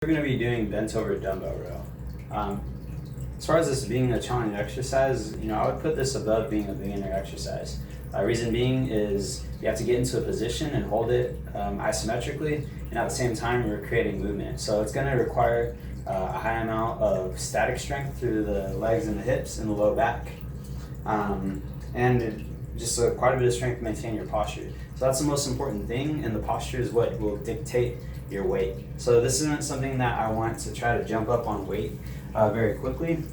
We're going to be doing Bentover dumbbell row. As far as this being a challenge exercise, I would put this above being a beginner exercise. Reason being is you have to get into a position and hold it isometrically, and at the same time you're creating movement. So it's going to require a high amount of static strength through the legs and the hips and the low back, and just quite a bit of strength to maintain your posture. So that's the most important thing, and the posture is what will dictate your weight. So this isn't something that I want to try to jump up on weight very quickly.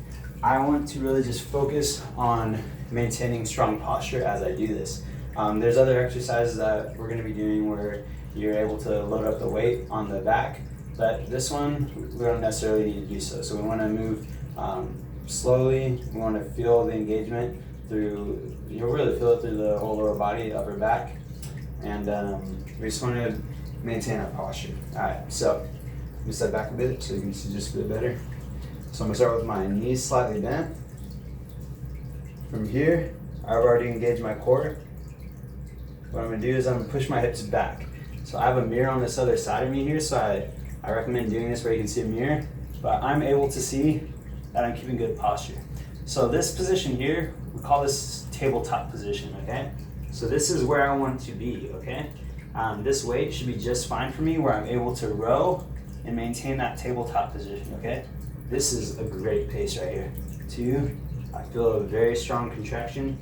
I want to really just focus on maintaining strong posture as I do this. There's other exercises that we're going to be doing where you're able to load up the weight on the back, but this one we don't necessarily need to do so. So we want to move slowly. We want to feel the engagement through, you'll really feel it through the whole lower body, upper back, and we just want to maintain our posture. Alright, so let me step back a bit so you can see just a bit better. So I'm going to start with my knees slightly bent. From here, I've already engaged my core. What I'm going to do is I'm going to push my hips back. So I have a mirror on this other side of me here, so I recommend doing this where you can see a mirror, but I'm able to see that I'm keeping good posture. So this position here, we call this tabletop position, okay? So this is where I want to be, okay? This weight should be just fine for me where I'm able to row and maintain that tabletop position, okay? This is a great pace right here. 2, I feel a very strong contraction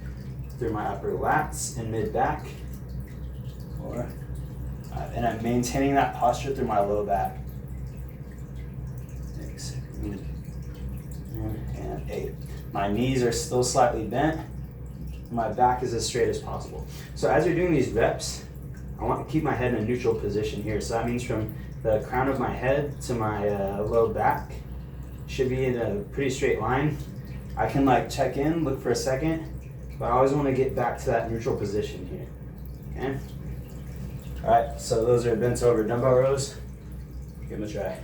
through my upper lats and mid back. 4, and I'm maintaining that posture through my low back. 6, and 8. My knees are still slightly bent. My back is as straight as possible. So as you're doing these reps, I want to keep my head in a neutral position here. So that means from the crown of my head to my low back should be in a pretty straight line. I can check in, look for a second, but I always want to get back to that neutral position here. Okay? Alright, so those are Bentover dumbbell rows. Give them a try.